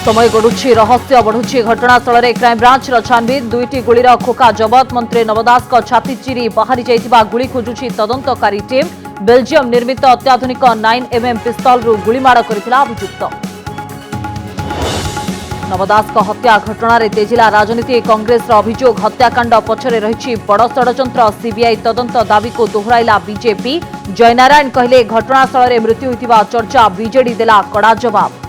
समय गड़ुछि रहस्य बढ़ुछि घटनास्थल में क्राइमब्रांच छानबीन दुईटी गुलीर खोका जबत मंत्री नवदास छाती चिरी बाहरी जाइथिबा गुली खोजुछि तदंतकारी टीम बेल्जियम निर्मित अत्याधुनिक 9mm पिस्तल गुलीमाड़ करथिला अभियुक्त नवदास हत्या घटना तेजिला राजनीति कांग्रेस अभियोग हत्याकांड पछरे रही बड़ षड़यंत्र सीबीआई तदंत दाबी को दोहराइला बीजेपी जयनारायण कहले घटनास्थल में मृत्यु होइतिबा चर्चा बीजेडी देला कड़ा जवाब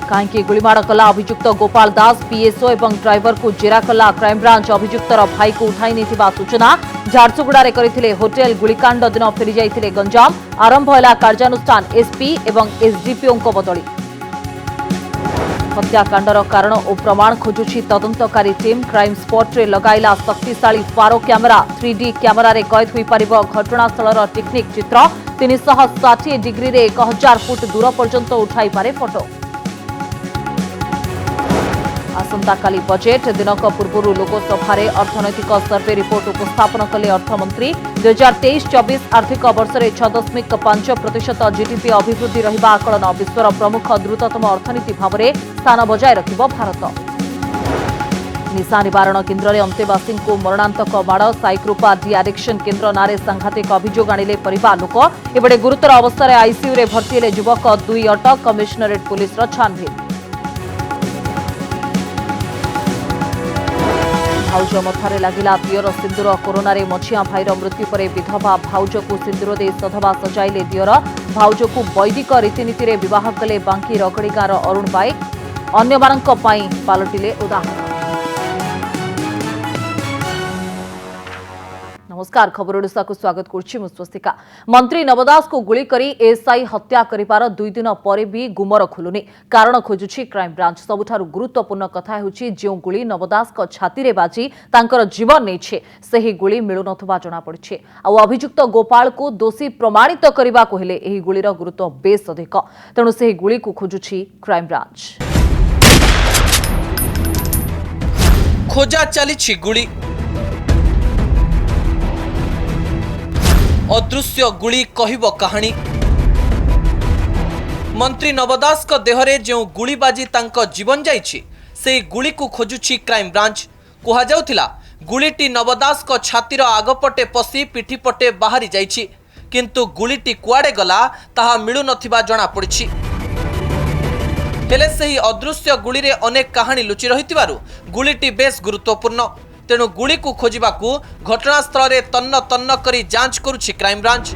कहीं गुलीमाड़ कला अभियुक्त गोपाल दास पीएसओ और ड्राइवर को जेरा कला क्राइमब्रांच अभियुक्तर भाई को उठाई नहीं सूचना झारसुगुड़ा करथिले होटेल गुलिकांड दिन फेरी जाइथिले गंजाम आरंभ है कार्यानुष्ठान एसपी और एसडीपीओ बदली हत्याकांडर कारण और प्रमाण खोजुछि तदंतकारी टीम क्राइम स्पॉट रे लगाइला शक्तिशाली फारो कैमेरा 3D कैमेरा रे कैद होई परिबो घटनास्थल टेक्निक चित्र 360 डिग्री रे 1000 फुट दूर पर्यंत उठाई पारे फोटो आसंताकाली बजेट दिनक पूर्व लोकसभा अर्थनैतिक सर्वे रिपोर्ट उपस्थापन कले अर्थमंत्री 2023-24 आर्थिक वर्ष में 6.5% जीडीपी अभिवृद्धि रहिबा आकलन विश्वर प्रमुख द्रुततम अर्थनीति भाव में स्थान बजाय रखिब भारत निशा निवारण केन्द्र में अंतेवासी को मरणांतक माड़ साइक्रुपा डी आडिक्शन केन्द्र नारे सांघातिक अभियोग आनिले परिवार लोक एबडे गुरुतर अवस्था आईसीयू रे भर्ती हेले युवक 2 अटक कमिशनरेट पुलिस छानबीन भाउज मथारे लागिला दियर सिंदूर कोरोना रे मझिया भाईर मृत्यु पर विधवा भाउज को सिंदूर दे सधवा सजाइले दियर भाउज को वैदिक रीतिनीति रे विवाह कले बांकी रगड़ी गाँव अरुण बाइक अन्य मानक पई पालटिले उदाहरण। नमस्कार खबर ओडिशा को स्वागत करुछि मुस्वस्तिका। मंत्री नवदास को गुली करी एसआई हत्या करिवार 2 दिन पर भी गुमर खुलुनी कारण खोजुछि क्राइम ब्रांच सबुठारु गुरुत्वपूर्ण कथा हेउछि जे गुली नवदास को छाती रे बाजी तांकर जीवन नेछे सेही गुली मिलु नथबा जणा पड़िछे आ अभियुक्त गोपाल को दोषी प्रमाणित करिबा को हेले एही गुलीर गुरुत्व बेस अधिक तेणु सेही गुली को खोजुछि क्राइम ब्रांच। खोजा चलीछि गुली अदृश्य गुली कहिब कहानी मंत्री नवदास को देहरे जो गुली बाजी तांको जीवन जाइछि से गुली को खोजुछि क्राइम ब्रांच कुहा जाउथिला गुलीटी नवदास को छातीर आगपटे पसी पिठी पटे बाहरी जाइछि किंतु गुलीटी कुआडे गला ताहा मिलु नथिबा जणा पड़िछि हेले सेही अदृश्य गुली रे अनेक कहानी लुचि रहितिबारु गुलीटी बेस गुरुत्वपूर्ण तेणु गुली को खोजिबा को घटनास्थल में तन्न तन्न करी जांच करुछि क्राइम ब्रांच।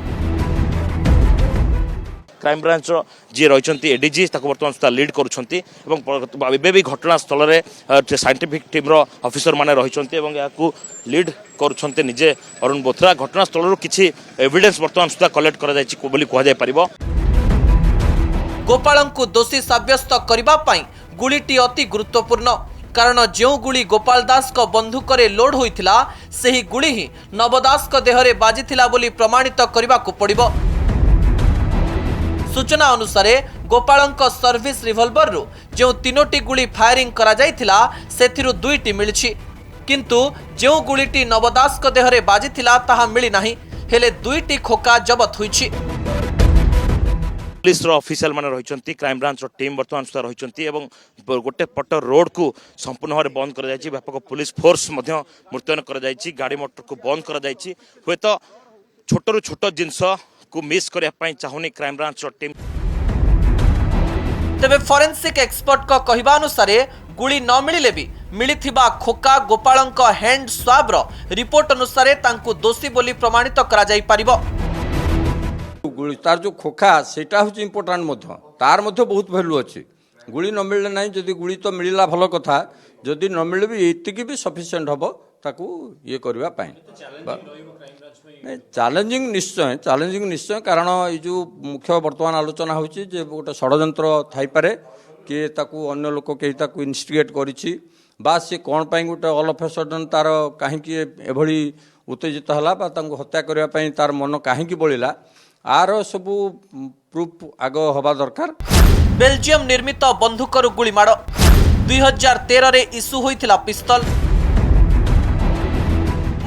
क्राइम ब्रांच जी रही एडीजी बर्तमान सुधा लीड करुँच भी घटनास्थल में साइंटिफिक टीम ऑफिसर माने रही लीड करुँच निजे अरुण बोथरा घटनास्थल किसी एविडेंस बर्तमान सुधा कलेक्ट कर गोपाल को दोषी साब्यस्त करने गुलीटी अति गुरुत्वपूर्ण कारण जो गुली गोपाल दास को बंधुक लोड होइथिला सेही गुली ही नवदास को देहरे बाजिथिला बोली प्रमाणित करबा को पड़िबो। सूचना अनुसार गोपाल सर्विस रिवॉल्वर रु जो 3टी गुली फायरिंग करा जाइथिला सेथिरु 2टी मिलिछि किंतु जो गुलीटी नवदास को देहरे बाजिथिला ताहा मिली नाही हेले 2टी खोका जबत होइछि। पुलिस ऑफिशियल माने रही क्राइम ब्रांच टीम बर्तमान सुधा रही गोटे पट रोड को संपूर्ण भाव बंद कर व्यापक पुलिस फोर्स मुतयन कर गाड़ी मोटर को बंद कर हे तो छोटू छोट जिनस को मिस करने चाहूनी क्राइम ब्रांच टीम। तेबे फॉरेंसिक एक्सपर्ट को कहवा अनुसार गुली न मिले भी मिलिथिबा खोका गोपाल हैंड स्वाब रिपोर्ट अनुसार तांकु दोषी बोली प्रमाणित करा जाई परिबो। तार जो खोखा सेटा हूँ इम्पोर्टाट तार बहुत भैल्यू अच्छी गुली न मिले ना जदि गुली तो मिलला भल कथा जदि न मिले भी एतिकी भी सफिशिएंट हम ताकू ये करने चैलेंजिंग निश्चय कारण ये जो मुख्य वर्तमान आलोचना होची जे गोटे षड्यंत्र थाईपे किए ताकू अन्य लोक कहीं इन्स्टिगेट करिछि बा सी कौन पाई गोटे ऑल ऑफ ए सडन तार कहीं एभली उत्तेजित हला बा तांको हत्या करने तार मन कहीं बलिला आर सब प्रूफ आग हवा दरकार। बेल्जियम निर्मित बंधुकर गुलीमाड़ 2013 रे इश्यू होइथिला पिस्तल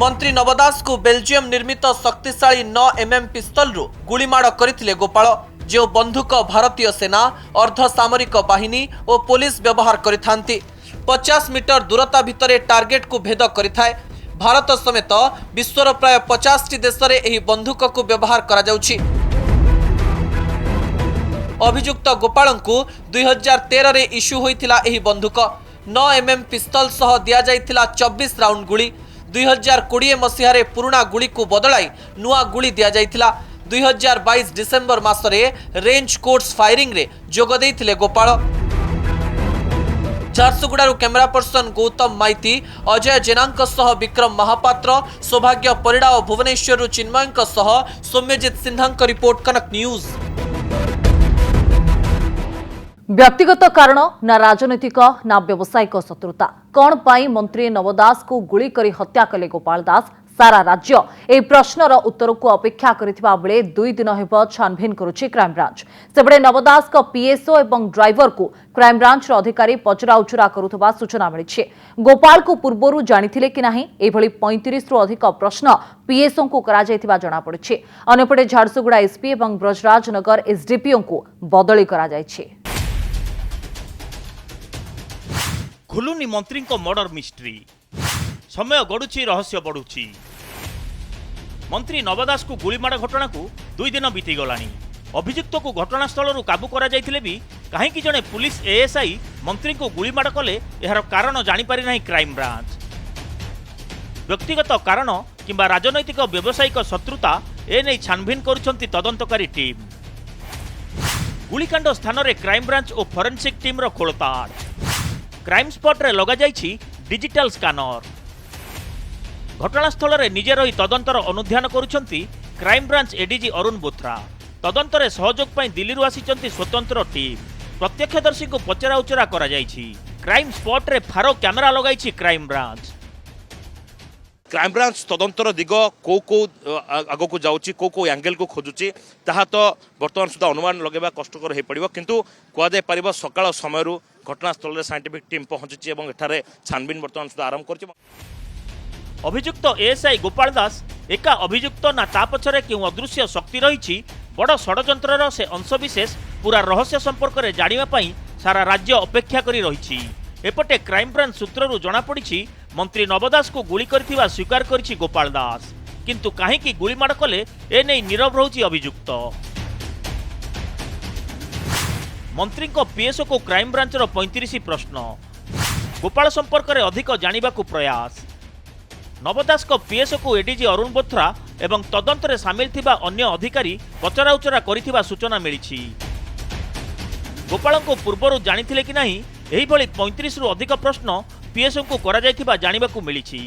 मंत्री नवदास को बेल्जियम निर्मित शक्तिशाली 9mm पिस्तल रु गुलीमाड़ करथिले गोपाल जो बंधुक भारतीय सेना अर्धसामरिक बाहिनी और पुलिस व्यवहार करिथांती 50 मीटर दूरता भितर टार्गेट को भेद करिथाय। भारत समेत विश्वर प्राय 50टी देश में यह बंधुक को व्यवहार करा जाउछि। अभियुक्त गोपाल को 2013 रे इश्यू होइथिला एही बंधुक 9 mm पिस्तल सह दिया जाइथिला 24 राउंड गुली। 2020 मसीहारे पुराना गुली को बदलाई नुआ गुली दिया जाइथिला। 2022 डिसेंबर मासरे रेंज कोर्ट्स फायरिंग रे जोग देइथिले गोपाल। झारसुगुड़ारू कैमरा पर्सन गौतम माइती, अजय जेनांक सह विक्रम महापात्र, सौभाग्य परिड़ा और भुवनेश्वर चिन्मयंक सह सौम्यजित सिन्हांक रिपोर्ट कनक न्यूज। व्यक्तिगत कारण ना राजनैतिक ना व्यावसायिक शत्रुता कौन पाई मंत्री नवदास को गुली करी हत्या कले गोपाल दास सारा राज्य ए प्रश्नर उत्तर को अपेक्षा करिथिबा बेले 2 दिन हेब छानभिन करुछि क्राइम ब्रांच। सेबडे नवदास को पीएसओ एवं ड्राइवर को क्राइम ब्रांच अधिकारी पचराउचरा करुथबा सूचना मिलिछि। गोपाल को पूर्वरु जानिथिले कि नाही एभली 35 रु अधिक प्रश्न पीएसओ को करा जायथिबा जणा पड़िछि। अन्यपटे झारसुगुड़ा एसपी एवं ब्रजराज नगर एसडीपीओ को बदली करा जायछि। खुलुनी मंत्री को मर्डर मिस्ट्री समय गड़ुची रहस्य बढ़ुची। मंत्री नवदास को गुलीमाड़ घटना को 2 दिन बीती गलानी। अभियुक्त को घटनास्थल काबू करा जाइथिले भी कहीं जड़े पुलिस एएसआई मंत्री को गुलीमाड़ कले यार कारण जानीपारि नहीं क्राइम ब्रांच। व्यक्तिगत कारण किंबा राजनैतिक व्यावसायिक शत्रुता एने छानभिन करुछंती तदंतकारी टीम। गुलीकांड स्थान में क्राइम ब्रांच और फोरेंसिक टीम रो खोलताड़। क्राइम स्पॉट रे लगा जाइछि डिजिटल स्कानर। घटनास्थल में निजे रही तदंतर अनुध्यान करुछंती crime branch ADG Arun Bothra. तदंतर सहयोग पाई दिल्ली आसिचंती स्वतंत्र टीम। प्रत्यक्षदर्शी को पचरा उचरा करा जाइछि। क्राइम स्पॉट रे फारो कैमेरा लगाइछि क्राइम ब्रांच। क्राइम ब्रांच तदंतर दिग को आग को जाऊँगी को एंगल को खोजुची ताहा तो बर्तमान सुधा अनुमान लगेबा कष्टकर हो पड़ो किंतु कहुई पार सकाल समय घटनास्थल में साइंटिफिक टीम पहुंची और एठारे छानबीन बर्तमान सुधा आरंभ कर। अभियुक्त एएसआई गोपाल दास एका अभियुक्त ना ता पछरे क्यों अदृश्य शक्ति रही बड़ षड्यंत्रर से अंशविशेष पूरा रहस्य संपर्क में जानिबा सारा राज्य अपेक्षा करी रही। एपटे क्राइम ब्रांच सूत्ररू जना पड़ी मंत्री नवदास को गुली करथिबा स्वीकार करिछि गोपाल दास किंतु काहेकि गुलीमाड़ कले एने नीरव रहुछि अभियुक्त। मंत्री को पीएसओ को क्राइम ब्रांचर 35 प्रश्न। गोपाल संपर्क में अधिक जानिबा को प्रयास। नवदास को पीएसओ को एडीजी अरुण बोथ्रा एवं तदंत में सामिल थिबा अन्य अधिकारी पचराउचरा करिथिबा सूचना मिलिछि। गोपाल को पूर्वरु जानिथिले कि नाही एही भली 35 रु अधिक प्रश्न पीएसओ को करा जायथिबा जानिबा को मिलिछि।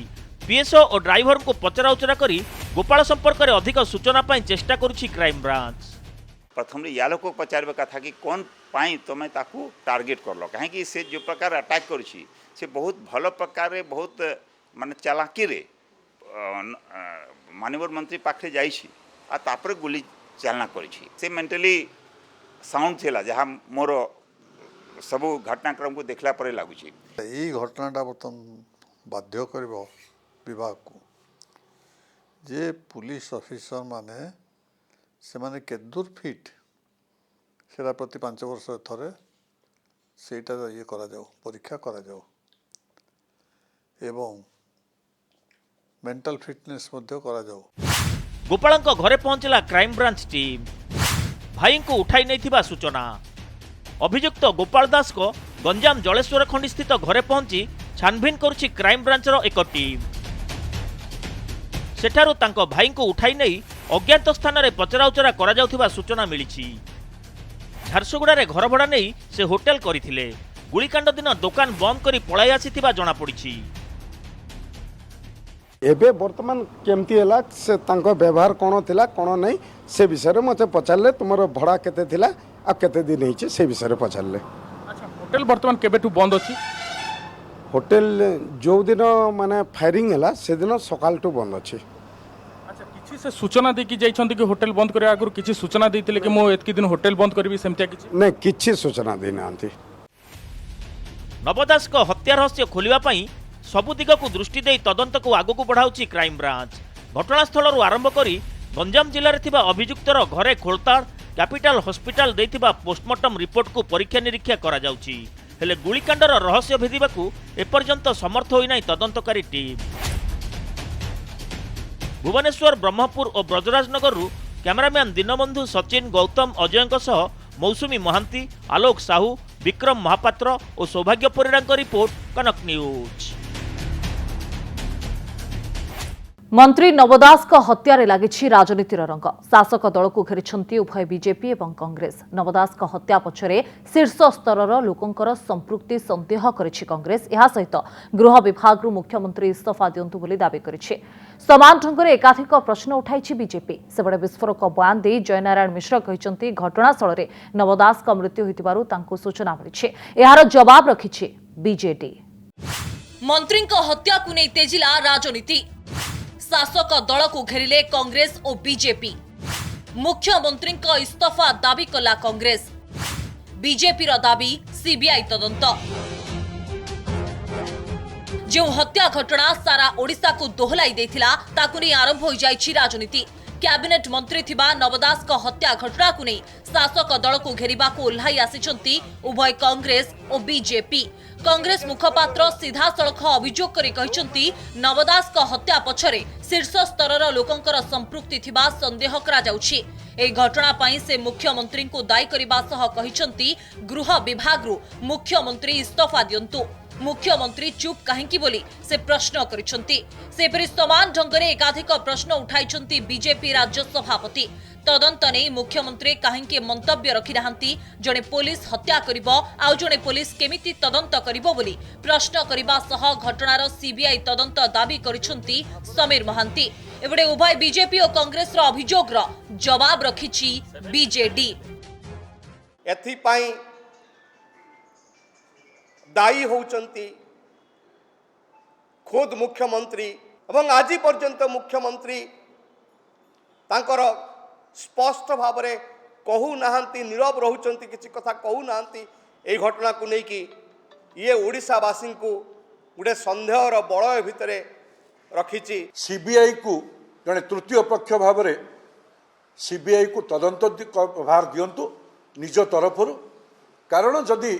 पीएसओ और ड्राइवर को पचराउचरा करी गोपाल संपर्क में अधिक सूचना पाई चेष्टा करुछि क्राइम ब्रांच। प्रथम या लोक पचार कथा कि कौन पाई तुम ताकू टार्गेट करल कहीं से जो प्रकार अटैक करुछि से बहुत भल प्रकार बहुत माने चालाकी रे माननीय मंत्री पाखे जाइछि आ तापर गुली चालना करिछि। से मेंटली साउंड थिला जहाँ मोर सब घटनाक्रम को देखला परे लागुछि। यही घटनाटा बर्तमान बाध्य करिबो विभाग को जे पुलिस ऑफिसर माने से माने केदूर फिट सेटा प्रति 5 वर्ष थरे सेटा ये करा जाओ परीक्षा करा जाओ एवं मेंटल फिटनेस मध्य करा जाओ। गोपाल घरे पहुंचला क्राइम ब्रांच टीम। भाई को उठाई नहीं सूचना। अभियुक्त गोपाल दास को गंजाम जलेश्वर खंडी स्थित घरे पहुंची छानभिन करुछि क्राइम ब्रांचर एक टीम। सेठारु तांको भाई को उठाई नहीं अज्ञात स्थान में पचराउचरा करा जाउथिबा सूचना मिलिछि। झारसुगुड़ा रे घर भड़ा नहीं से होटेल करथिले। गुलीकांड दिन दुकान बंद करी पळाई आसीथिबा जणा पड़िछि। एबे वर्तमान केमती हैला से तांको व्यवहार कोन थिला कोन नहीं से विषय रे मते पचारले तुमरो भड़ा केते थिला आ केते दिन हिचे से विषय रे पचारले। अच्छा होटल वर्तमान केबेटू बंद अछि? होटल जो दिन माने फायरिंग हैला से दिन सकाल टू बंद अछि। अच्छा किछि से सूचना दे कि जाइछन्ती कि होटल बंद करे आगुर किछि सूचना दैतिले कि मो एतकी दिन होटल बंद करबी सेमतिया किछि? नहीं किछि सूचना देनांती। नवदास को हत्या रहस्य खोलिबा पई सबु दिग को दृष्टि दे तदंत को आगु को बढ़ाउछि क्राइम ब्रांच। घटनास्थल आरंभ करी गंजाम जिले में थिबा अभियुक्तर घरे खोलताड़ कैपिटल हॉस्पिटल देथिबा पोस्टमार्टम रिपोर्ट को परीक्षा निरीक्षा करा जाउची हेले गुलिकांडर रहस्य भेदिबाकू एपर्यंत समर्थ होई नाही तदंतकारी टीम। भुवनेश्वर ब्रह्मपुर और ब्रजराजनगर कैमरामैन दीनबंधु सचिन गौतम अजय सह मौसुमी महांती आलोक साहू विक्रम महापात्र और सौभाग्य परिड़ा रिपोर्ट कनक न्यूज। मंत्री नव दास हत्यारे लागिछि राजनीतिर रंग। शासक दल को घेरिछन्ति उभय बीजेपी और कांग्रेस। नव दास हत्या पछरे शीर्ष स्तर लोकंकर संपृक्ति संदेह करिछि कांग्रेस। एहा सहित गृह विभाग मुख्यमंत्री इस्तीफा दियंतु बोली दाबी करिछि। समान ढंगरे एकाधिक प्रश्न उठाइछि बीजेपी। सेबडे विस्फोरक बयान दे जयनारायण मिश्र कहिछन्ति घटनास्थल नव दास मृत्यु होइतिबारु तांकु सूचना मिलिछि। एहार जवाब रखिछि बीजेडी। मंत्री हत्या को नै तेजिला राजनीति। शासक दल को घेरिले कांग्रेस और बीजेपी। मुख्यमंत्री इस्तीफा दाबी कला कांग्रेस। बीजेपी दाबी सीबीआई तदंत। जो हत्या घटना सारा ओडिशा को दोहलाई देथिला ताकु नै आरंभ हो जाइछि राजनीति। कैबिनेट मंत्री थिबा नवदास को हत्या घटना को नै शासक दल को घेरिबा को उल्हाई आसिछन्ति उभय कांग्रेस और बीजेपी। कांग्रेस मुखपात्र सीधा सड़क अभियोग करी कहिसंती नवदास को हत्या पछरे शीर्ष स्तर लोकंकर संपृक्ति थिबा संदेह करा जाउछि। ए घटना पई से मुख्यमंत्री को दायी करिबा सह कहिसंती गृह विभाग रु मुख्यमंत्री इस्तीफा दियंतु। मुख्यमंत्री चुप काहेकि बोली से प्रश्न करिसंती। सेपरि समान ढंगरे एकाधिक प्रश्न उठाइसंती बीजेपी राज्य सभापति। तदंत नहीं मुख्यमंत्री काहेकि मंतव्य रखि नाहंती। जणे पुलिस हत्या करिबो आउ जणे पुलिस केमिति तदंत करिबो बोली प्रश्न करिबा सह घटनार सीबीआई तदंत दाबी करिसंती समीर महांती। एबडे उभय बीजेपी और कांग्रेस रो अभियोग रो जवाब रखिछि बीजेडी। एथि पई दायी होउचंती खुद मुख्यमंत्री एवं आज पर्यंत मुख्यमंत्री तांकर स्पष्ट भाव में कहू नाहंती, नीरव रहउचंती, किसी कथा कहू नाहंती। ए घटना को नहीं कि ये ओडिशावासी को गोटे संदेहर बलय भितर रखिछि। सीबीआई को जड़े तृतीय पक्ष भाव में सीबीआई को तदंत भार दियंतु निज तरफ। कारण जदि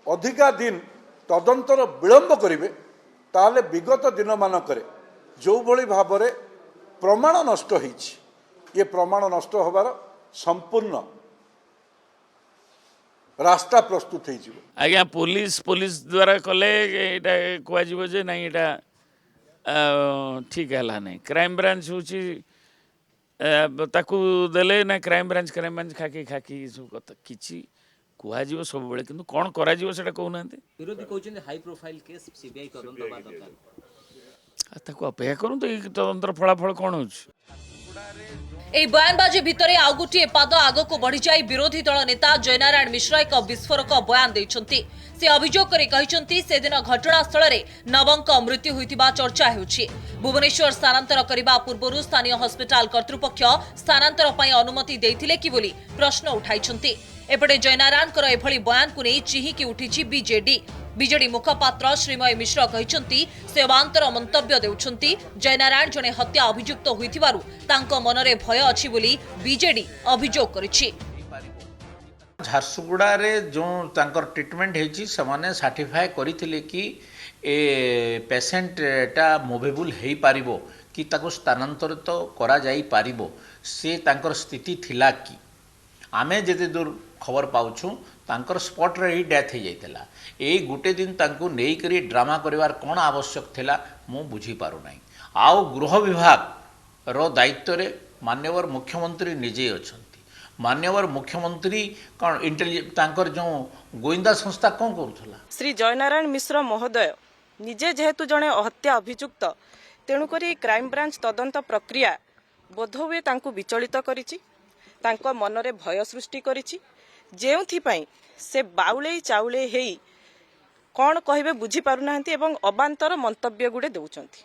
अधिका दिन तदंतर विलंब करेंगे ताले विगत दिन मानक जो भली भाव में प्रमाण नष्ट होइछि, ये प्रमाण नष्ट होबार संपूर्ण रास्ता प्रस्तुत हो। आज्ञा पुलिस द्वारा कले कहु जे ना यहाँ ठीक है ना। क्राइम ब्रांच हूँ देले ना क्राइम ब्रांच खाकी खाकी सब कथा किसी कहु सब बेले किंतु कौन करा सेटा कहूना। विरोधी कहते हाई प्रोफाइल केस सीबीआई तदंत अपेक्षा करूँ तदंतर फलाफल कौन हो। এই বয়ানবাজি ভিতরে আউ গোটিয়ে পাদ আগকু বড়ি যাই বিরোধী দল নেতা জয়নারায়ণ মিশ্র এক বিস্ফোরক বয়ান ଦେଇଛନ୍ତି। से अभियोग करी कहिसंती सेदिन घटनास्थल नवंक मृत्यु होइतिबा चर्चा हेउछि। भुवनेश्वर स्थानांतर करिबा पूर्वरु स्थानीय हॉस्पिटल कर्तृपक्ष स्थानांतर पई अनुमति देइथिले कि बोली प्रश्न उठाइछंती। एपटे जयनारायणकर एभली बयान को नहीं चिहिकी उठिछि बीजेडी। बीजेडी मुखपात्र श्रीमय मिश्र कहिसंती से अवांतर मंतव्य देउछंती। जयनारायण जने हत्या अभियुक्त होइथिबारु तांको मनरे भय अछि बोली बीजेडी अभियोग करिछि। झारसुगुड़ा रे जो तांकर ट्रीटमेंट हेछि समाने सर्टिफाई करिथिले कि ए पेशेंट टा मूवेबल हेई पारिबो कि ताको स्थानांतरित तो करा जाई पारिबो से तांकर स्थिति थिला कि आमे जेते दूर खबर पाउछु तांकर स्पॉट रे ही डेथ हो जाइतला। ए गुटे दिन तांको नेई करी ड्रामा करिवार कोन आवश्यक थिला मु बुझी पारु नै। आउ गृह विभाग रो दायित्व रे माननीय मुख्यमंत्री निजे अछंती। माननीय मुख्यमंत्री कौन इंटेलिजेंस तांकर जो गोइंदा संस्था कौन करूला। श्री जयनारायण मिश्र महोदय निजे जेहेतु जड़े हत्या अभियुक्त तेणुक क्राइम ब्रांच तदंत प्रक्रिया बोधहुए तांको विचलित करिछि, तांको मनरे भय सृष्टि करिछि। जेउथिपाई से बाउले चाउले हेई कौन कहिबे बुझी पारुनाहांती एवं अबांतर मंतव्य गुडे देउछंती।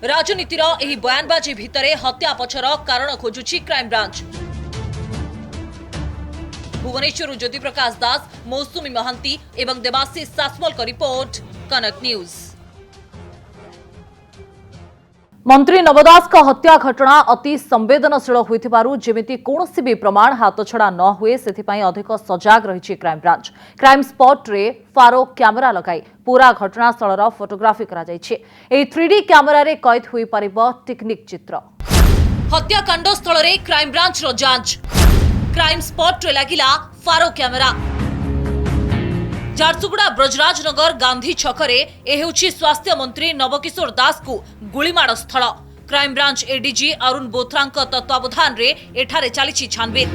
राजनीतिर एही बयानबाजी भितरे हत्या पछर कारण खोजुछि क्राइम ब्रांच। भुवनेश्वर ज्योति प्रकाश दास, मौसुमी महांती एवं देवाशीष सासमल का रिपोर्ट, कनक न्यूज। मंत्री नवदास का हत्या घटना अति संवेदनशील होइथिबारु जेमिति कोनोसी भी प्रमाण हाथछड़ा न हुए सेथिपाई अधिक सजाग रहिछि क्राइम ब्रांच। क्राइम स्पॉट रे फारो कैमेरा लगाई पूरा घटनास्थल फोटोग्राफी करा जायछि। एही 3D कैमेरा रे कैद होई परिबो टेक्निक चित्र। हत्याकांड स्थल रे क्राइम ब्रांच रो जांच। क्राइम स्पॉट रे लागिला फारो कैमेरा। झारसुगुड़ा ब्रजराजनगर गांधी छकरे ए हेउछि स्वास्थ्य मंत्री नवकिशोर दास को गुलीमाड़ स्थल। क्राइम ब्रांच एडीजी अरुण बोथरांक तत्वावधान रे एठारे चलिछि छानबीन।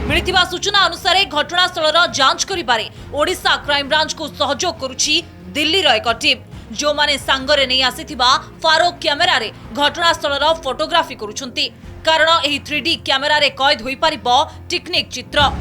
मिलिथिबा सूचना अनुसार घटनास्थल जांच करिबारे ओडिशा क्राइम ब्रांच को सहयोग करुछि दिल्ली रो एक टीम जो माने सांगरे नै आसीथिबा फारो कैमेरा रे घटनास्थल फोटोग्राफी करुछंती कारण एही 3D कैमेरा रे कैद होई परिबो टेक्निक चित्र।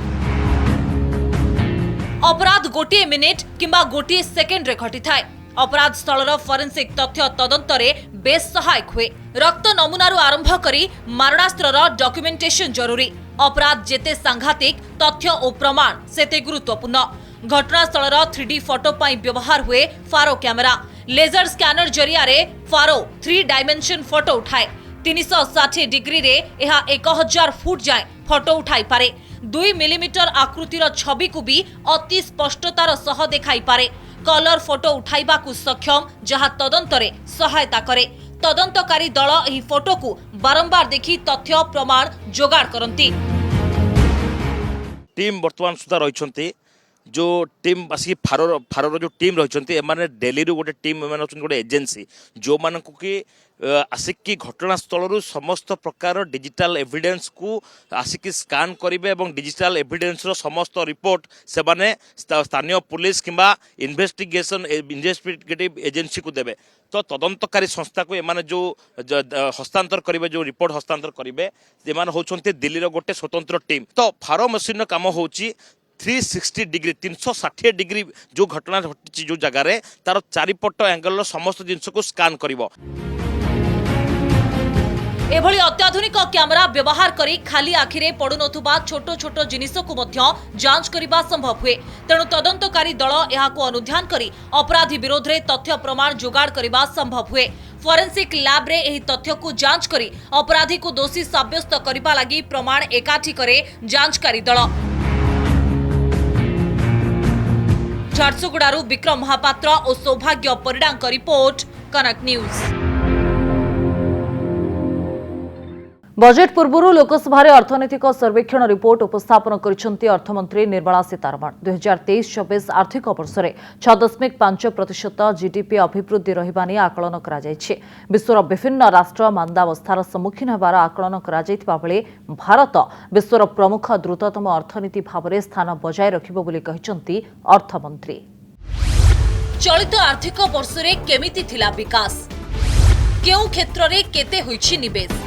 अपराध गोटे मिनिट किंबा गोटे सेकेंड रे घटी थाए। अपराध स्थल फॉरेंसिक तथ्य तदंतरे बेस सहायक हुए। रक्त नमूनारू आरंभ करी मारणास्त्र डॉक्यूमेंटेशन जरूरी। अपराध जेते सांघातिक तथ्य और प्रमाण सेते गुरुत्वपूर्ण। घटनास्थल 3D फोटो पाई व्यवहार हुए फारो कैमेरा। लेजर स्कैनर जरिया रे फारो 3 डायमेंशन फोटो उठाए। 360 डिग्री रे एहा 1000 फुट जाए फोटो उठाई पारे। 2 मिलीमीटर आकृतिर छवि को भी अति स्पष्टतार सह देखाई पारे। कलर फोटो उठाइबा को सक्षम जहां तदंतरे सहायता करे। तदंतकारी दल एही फोटो को बारंबार देखि तथ्य प्रमाण जोगाड़ करंती। टीम वर्तमान सुधा रहिछंती जो टीम आसिक फारोर जो टीम रही एमाने दिल्ली रू गोटे टीम एमाने गोटे एजेंसी जो मानक कि आसिक घटनास्थल समस्त प्रकार डिजिटल एविडेंस को आसिक स्कान करेंगे और डिजिटल एविडेंस रो समस्त रिपोर्ट से माने स्थानीय पुलिस किंबा इन्वेस्टिगेटिव एजेंसी को देवे। तो तदंतकारी संस्था को एमाने जो हस्तांतर करेंगे जो रिपोर्ट हस्तांतर करेंगे एमाने होचंती दिल्ली रो गोटे स्वतंत्र टीम। तो फारो मशीन काम होची 360 डिग्री 360 डिग्री जो घटना घटी जो जगार तार चारिपट एंगल समस्त जिनस को स्कान करिवो। एभली अत्याधुनिक कैमेरा व्यवहार करी खाली आखिरे पड़ुनथुबा छोट छोट जिनिस को मध्य जांच करिबा संभव हुए। तेणु तदंतकारी दल एहाको अनुध्यान करी अपराधी विरोध रे तथ्य प्रमाण जोगाड़ करिबा संभव हुए। फॉरेंसिक लैब रे एही तथ्य को जांच करी अपराधी को दोषी साब्यस्त करिबा लागि प्रमाण एकाठी करे जांचकारी दल। झारसुगुड़ारू विक्रम महापात्र और सौभाग्य परिडांक रिपोर्ट कनक न्यूज। बजेट पूर्व लोकसभा अर्थनैतिक सर्वेक्षण रिपोर्ट उपस्थापन करिसेंती अर्थमंत्री निर्मला सीतारमण। 2023-24 आर्थिक वर्ष में 6.5% जीडीपी अभिवृद्धि रहिबा नै आकलन करा जायछि। विश्वर विभिन्न राष्ट्र मांदावस्थार सम्मुखीन हेबार आकलन करा जायतिबा बेले भारत विश्वर प्रमुख द्रुततम अर्थनीति भावरे स्थान बजाय रखिबो बोली कहिसेंती अर्थमंत्री। चलित आर्थिक वर्ष में केमिति थिला विकास, केउ क्षेत्र रे केते होइछि निवेश,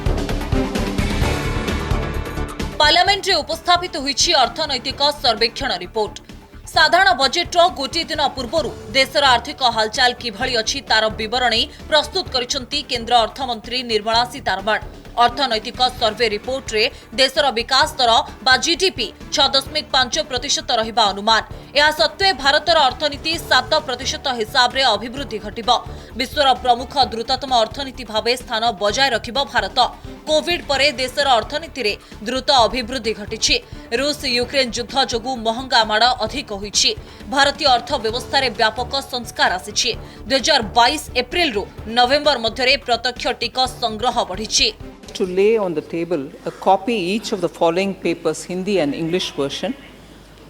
पार्लियामेंट रे उपस्थापित होइछि अर्थनैतिक सर्वेक्षण रिपोर्ट। साधारण बजेट गोटे दिन पूर्व देशर आर्थिक हालचाल किभली अछि तार विवरणी प्रस्तुत करिसेंती केंद्र अर्थमंत्री निर्मला सीतारमण। अर्थनैतिक सर्वे रिपोर्ट रे देशर विकास दर बा जीडीपी 6.5% रहिबा अनुमान। या सत्वे भारतर अर्थनीति 7% हिसाब रे अभिवृद्धि घटिबो। विश्वर प्रमुख द्रुततम अर्थनीति भावे स्थान बजाय रखिबो भारत। कोविड परे देशर अर्थनीति रे द्रुत अभिवृद्धि घटिछि। रूस यूक्रेन युद्ध जोगु महंगा माड़ अधिक होइछि। भारतीय अर्थव्यवस्था रे व्यापक संस्कार आसिछि। 2022 एप्रिल रु नवेम्बर मध्यरे प्रत्यक्ष टिकस संग्रह बढ़िछि। To lay on the table a copy each of the following papers, Hindi and English version: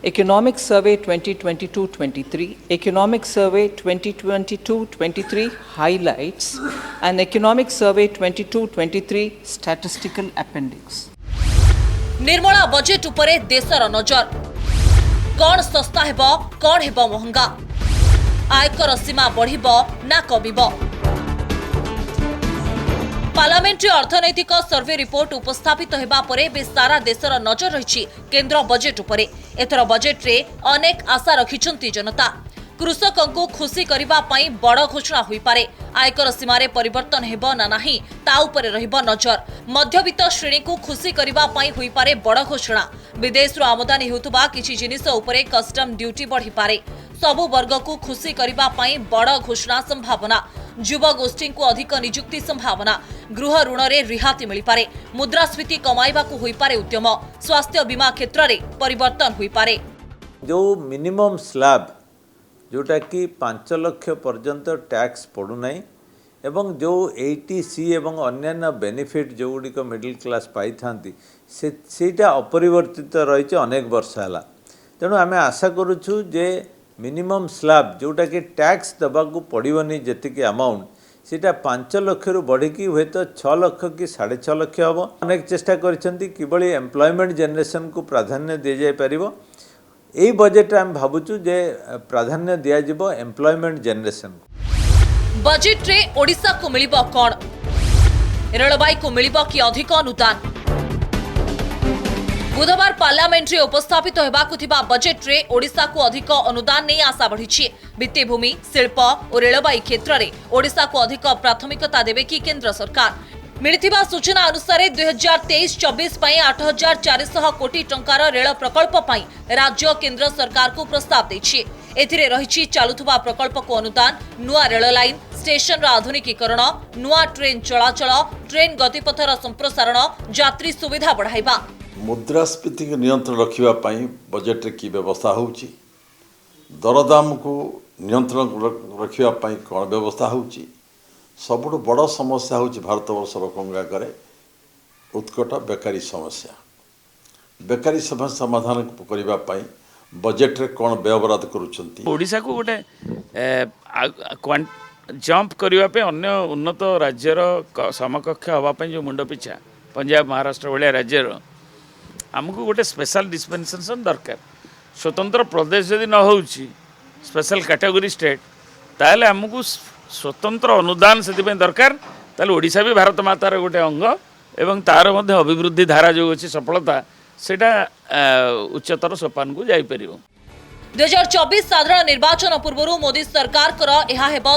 Economic Survey 2022-23, Economic Survey 2022-23 highlights, and Economic Survey 22-23 statistical appendix. Nirmala budget उपरे देशर नजर। कौन सस्ता हेबो, कौन हेबो महंगा, आयकर सीमा बढ़िबो ना कमिबो। पार्लियामेंट अर्थनैतिक सर्वे रिपोर्ट उपस्थापित हेबा परे बे सारा देशर नजर रही केंद्र बजेट उपरे। एथर बजेट रे अनेक आशा रखिछंती जनता। कृषकों को खुशी करबा पई बड़ घोषणा होई पारे। आयकर सीमा रे परिवर्तन हेबो ना नाही ता उपरे रहिबो नजर। मध्यवित्त श्रेणी को खुशी करबा पई होई पारे बड़ घोषणा। विदेश रो आमदानी हेउतबा किछि जिनिस उपरे कस्टम ड्यूटी बढ़ी पारे। सबु वर्ग को खुशी करबा पई बड़ घोषणा संभावना। युवा गोष्ठी को अधिक नियुक्ति संभावना गृह ऋण रे रिहाती मिल पारे मुद्रास्फीति कमाइबा को होई पारे उद्यम स्वास्थ्य बीमा क्षेत्र रे परिवर्तन होई पारे जो मिनिमम स्लैब जोटा कि 5 लाख पर्यंत टैक्स पड़ू नहीं एवं जो 80C एवं अन्यान्य बेनिफिट जो गुड़िक मिडिल क्लास पाई थांती सेटा अपरिवर्तित रही अनेक वर्ष है तेणु आम आशा करुचु जे मिनिमम स्लैब जोटा कि टैक्स दबाकू पड़ोनी जी अमाउंट सीटा 5 लाख रु बढ़ी हुए तो 6 लाख कि 6.5 लाख हम अनेक चेष्टा कर एम्प्लॉयमेंट जनरेशन को प्राधान्य दि जाई परिबो यही बजेट आम भावुचु जे प्राधान्य दिज्व एम्प्लॉयमेंट जनरेशन बजेट रे ओडिशा को मिलिबो कोन रेलबाई को मिलिबो कि अधिक अनुदान बुधवार पार्लियामेंट रे उपस्थापित हेबाकु थिबा बजेट रे ओडिशा को अधिक अनुदान नहीं आशा बढ़ी भित्तिभूमि शिल्प और रेलबाई क्षेत्र में ओडिशा को अधिक प्राथमिकता देवे कि केंद्र सरकार मिलिथिबा सूचना अनुसार 2023-24 पई 8,400 कोटी टंकार रेल प्रकल्प पई राज्य केंद्र सरकार को प्रस्ताव देछि एथिरे रहिछि चालुथुबा प्रकल्प को अनुदान नुआ रेल लाइन स्टेशन रा आधुनिकीकरण नुआ ट्रेन चलाचल ट्रेन गतिपथर संप्रसारण यात्री सुविधा बढ़ाइबा मुद्रास्फीति को नियंत्रण रखिबा पई बजेट रे की व्यवस्था होउछि दरदाम को नियंत्रण रखिबा पई कोन व्यवस्था होउछि सबुठ बड़ समस्या होउछि भारतवर्ष लोकंगाकरे उत्कट बेकारी समस्या बेकारी समस्या समाधान करबा पई बजेट रे कोन व्यवहार करूछंती ओडिशा को गोटे जंप करबा पे अन्य उन्नत राज्यर समकक्ष हवा पे जो मुंड पिछा पंजाब महाराष्ट्र भाया राज्यर आमको गोटे स्पेशल डिस्पेंसेशन दरकार स्वतंत्र प्रदेश जदि न होउछि स्पेशल कैटेगरी स्टेट ताले आमको स्वतंत्र अनुदान से दरकार ताले ओडिशा भी भारत मातार गोटे अंग एवं तार मध्य अभिवृद्धि धारा जो अच्छी सफलता सेटा उच्चतर सोपान को जाई परिबो 2024 साधारण निर्वाचन पूर्व मोदी सरकार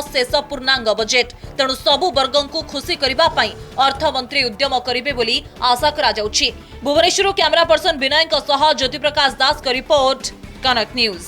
शेष पूर्णांग बजेट तेणु सबु वर्गों को खुशी करबा पई अर्थमंत्री उद्यम करिवे बोली आशा करा जाउछि। भुवनेश्वर कैमरा पर्सन विनय ज्योति प्रकाश दास का रिपोर्ट कनक न्यूज।